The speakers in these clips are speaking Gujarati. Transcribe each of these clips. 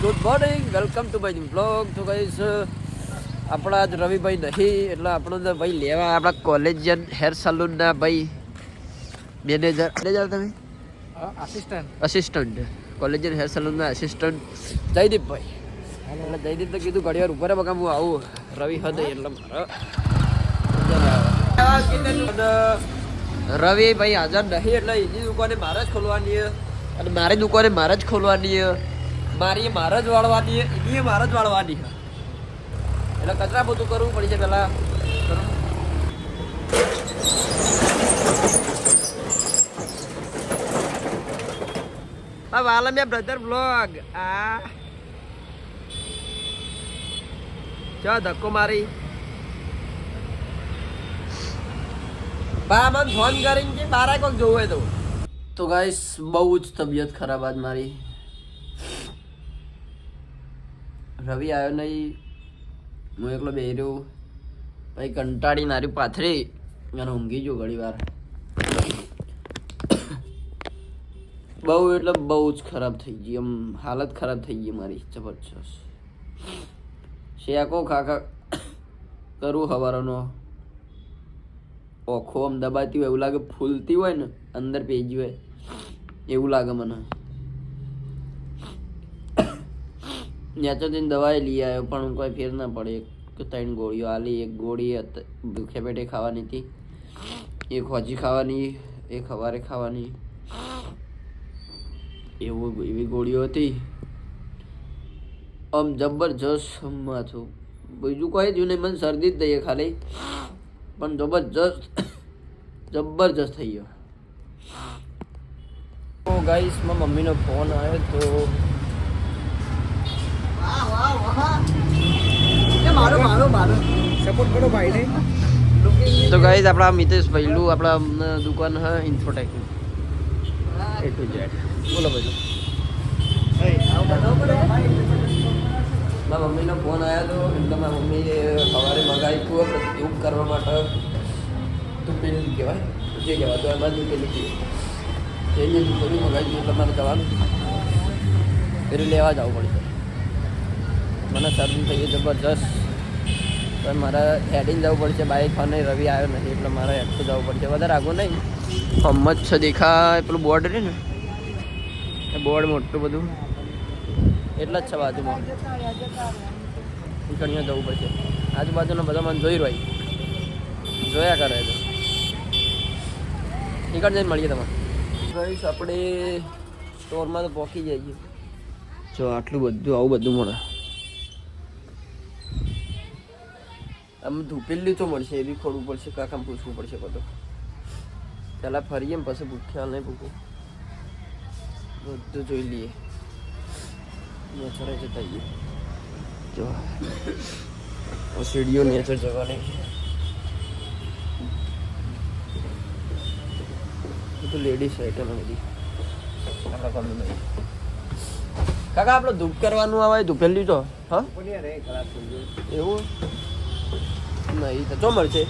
Good morning, welcome to my blog. તો ગાઈસ આપણા જ રવિભાઈ નહીં એટલે આપણો ભાઈ લેવા આપણા કોલેજિયન હેર સલૂનના ભાઈ મેનેજર તમે આસિસ્ટન્ટ કોલેજિયન હેર સલૂનના આસિસ્ટન્ટ જયદીપભાઈ. એટલે જયદીપને કીધું ઘડી વાર ઉપર બગા હું આવું રવિ હદ એટલે રવિ ભાઈ હાજર નહીં એટલે એની દુકાને મારે જ ખોલવાની અને મારી દુકાને મારે જ ખોલવાની મારી મારે જ વાળવાની એની મારે જ વાળવાની એટલે કચરા બધું કરવું પડી છે પેલા. વાલા મેં બ્રધર બ્લોગ આ ચો ધક્કો મારી બા મને ફોન કરીને કે બારા કોક જોવું હોય તો ગાઈસ બહુ જ તબિયત ખરાબ આજ મારી. રવિ આવ્યો નહીં, હું એકલો બેહી રહ્યો પછી કંટાળી નારી પાથરી અને ઊંઘી ગયો ઘણી વાર. બહુ એટલે બહુ જ ખરાબ થઈ ગઈ, આમ હાલત ખરાબ થઈ ગઈ મારી જબરજસ્ત. શેકો ખાખા કરું હવારનો ઓખો આમ દબાતી હોય એવું લાગે, ફૂલતી હોય ને અંદર પેજી હોય એવું લાગે મને. નેચર જઈને દવાઈ લઈ આવ્યો પણ કોઈ ફેર ના પડે. એક 3 ગોળીઓ આલી, એક ગોળી ભૂખે પેટે ખાવાની હતી, એક હોજી ખાવાની, એક સવારે ખાવાની, એવી ગોળીઓ હતી. આમ જબરજસ્ત માથું, બીજું કોઈ જ નહીં, મને શરદી જ થઈએ ખાલી પણ જબરજસ્ત થઈ ગયો. તો ગાઈસ મારા મમ્મીનો ફોન આવ્યો તો સપોર્ટ કરો ભાઈને. તો ગાઈસ આપણા મિતેશ ભાઈલું આપણા દુકાન હ ઇન્ફોટેક A to Z. બોલો ભાઈ. મારા મમ્મીનો ફોન આવ્યો તો એટલે મારા મમ્મીએ સવારે મગાવી હતું પ્રતિયોગ કરવા માટે તુપેલી કહેવાય જે કહેવાય તો એમાં તુપેલી કહેવાય એ તુપેલી મગાવી હતી એટલે મારે જવાનું પેલું લેવા જવું પડશે. મને શરદી થઈ ગઈ જબરજસ્ત તો મારે હેડીને જવું પડશે. બાઇક અને રવિ આવ્યો નથી એટલે મારે હેડતું જવું પડશે. વધારે આગું નહીં, હમત છે દેખાય પેલું બોર્ડ રહે ને એ બોર્ડ મોટું બધું એટલા જ છે બાજુમાં. નીકળીને જવું પડશે. આજુબાજુના બધા મને જોઈ રહ્યો જોયા કરે તો નીકળ જઈને મળીએ તમારે. ગઈશ આપણે સ્ટોરમાં તો પહોંચી જઈએ. જો આટલું બધું આવું બધું મળે. આમ ધૂપેલી તો મળશે એ બી ખોડવું પડશે, કાકામ પૂછવું પડશે બધું. પહેલાં ફરીએ ને પછી ભૂખ્યા નહીં ભૂખું બધું જોઈ લઈએ. નેચર જતા જઈએ જો સીડીઓ નેચર જવાની બધું લેડીઝ આઈટમ બધી આપણા કામનું નહીં. કાકા આપણે ધૂપ કરવાનું આવે ધૂપેલી તો હા એવું નહીં તો જો મળશે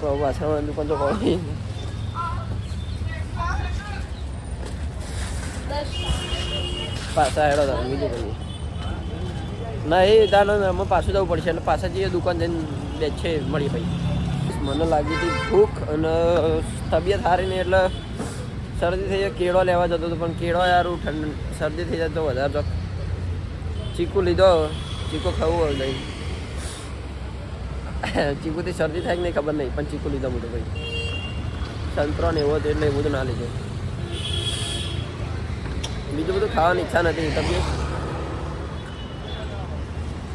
તો વાસણવાની દુકાન તો હોય પાછા હેડો તમે બીજું કહીએ ના એ તાનો અમે પાછું જવું પડશે એટલે પાછા જઈએ દુકાન જઈને બે છે મળી ભાઈ. મને લાગી હતી ભૂખ અને તબિયત સારી નહીં એટલે શરદી થઈ જાય. કેળો લેવા જતો હતો પણ કેળો યાર શરદી થઈ જાય તો વધારે તો ચીકુ લીધો. ચીકુ ખાવું હોય નહીં, ચીકુથી શરદી થાય કે નહીં ખબર નહીં પણ ચીકુ લીધો મોટું ભાઈ. સંતરો ને એવો હતો એટલે એ બધું ના લીધો. બીજું બધું ખાવાની ઈચ્છા નથી.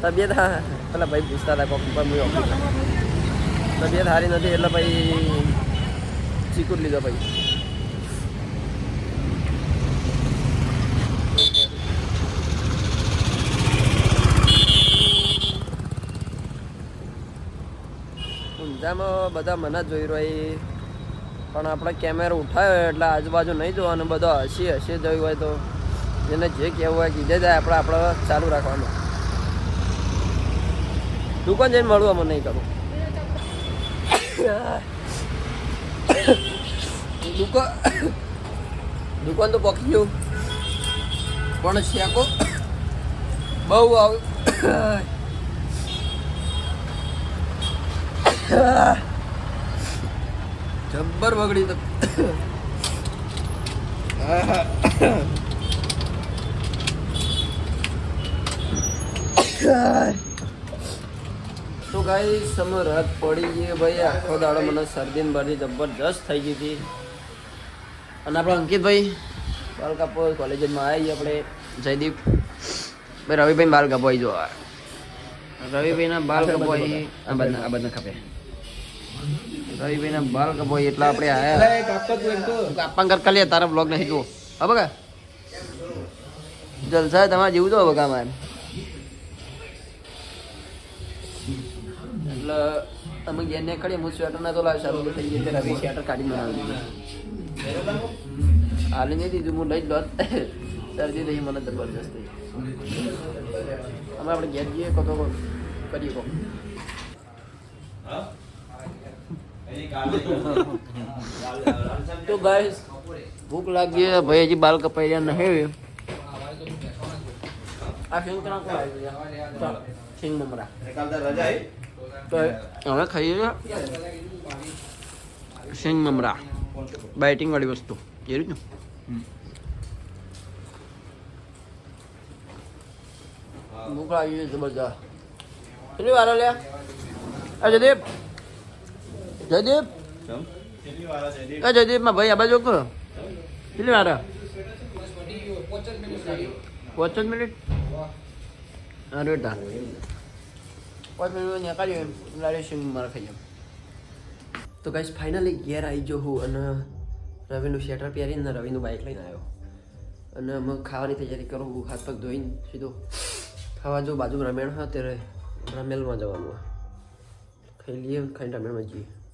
તબિયત હા પેલા ભાઈ પૂછતા હતા કોક તબિયત સારી નથી એટલે ભાઈ ચીકુ જ લીધો ભાઈ. ઊંઝામાં બધા મને જ જોઈ રહ્યો પણ આપણે કેમેરો ઉઠાવ્યો એટલે આજુબાજુ નહીં જોવાનું, બધો હસી જોયું હોય તો જેને જે કહેવું હોય કીધે જાય. આપણે ચાલુ રાખવાનું. દુકાન જઈને મળવું અમે નહીં કરું. દુકાન તો પકી ગયું પણ શેકો બહુ આવે જબ્બર બગડી તો તો ગાઈસ સમય રાત પડી ગઈ ભાઈ આખો દાડો મને શરદી ને બરદી જબરજસ્ત થઈ ગઈ હતી અને આપણે અંકિતભાઈ બાલ કાપો કોલેજમાં આવી આપણે જયદીપ ભાઈ રવિભાઈ બાલ કાપો આવી જો રવિભાઈના બાલ કાપો આવી આ બધા ખપે રવિભાઈના બાલ કાપો એટલા આપણે આયા કાપા કર ખાલી તારા બ્લોગ નહીં જુઓ હા બગા જલસા તમારે જેવું તો બગા મારે એટલે અમે ઘેરને ખડી હું સ્વેટર ના તો લાવ સારું થઈ ગઈ રવિ સ્વેટર કાઢી બનાવી દીધું હાલી નહીં દીધું હું લઈ જ લોત શરદી થઈ મને જબરજસ્ત થઈ અમે આપણે ઘેર જઈએ કતો કરીએ કહો તો ગાઈસ ભૂખ લાગી ભાઈ હજી બાલ કપાઈ રહ્યા નહીં આ સિંગ સિંગ મમરા તો હવે ખાઈએ સિંગ મમરા બાઇટિંગ વાળી વસ્તુ એ રીતનું ભૂખ લાગી છે જબરજસ્ત કેટલી વાર લ્યા જયદીપ જયદીપ જયદીપમાં ભાઈ આ બાજુ કહો કેટલી વાર 5 મિનિટ અરે ટા 5 મિનિટ નીકળ્યું લાડે સિંગ મારા ખાઈએ તો ગાઈસ ફાઇનલી ઘેર આવી ગયો હું અને રવિનું સ્વેટર પહેરીને રવિનું બાઇક લઈને આવ્યો અને અમે ખાવાની તૈયારી કરું હાથ પગ ધોઈને સીધો ખાવા જો બાજુ રમેણ હા ત્યારે રમેલમાં જવાનું ખાઈ લઈએ ખાઈને રમેણમાં જઈએ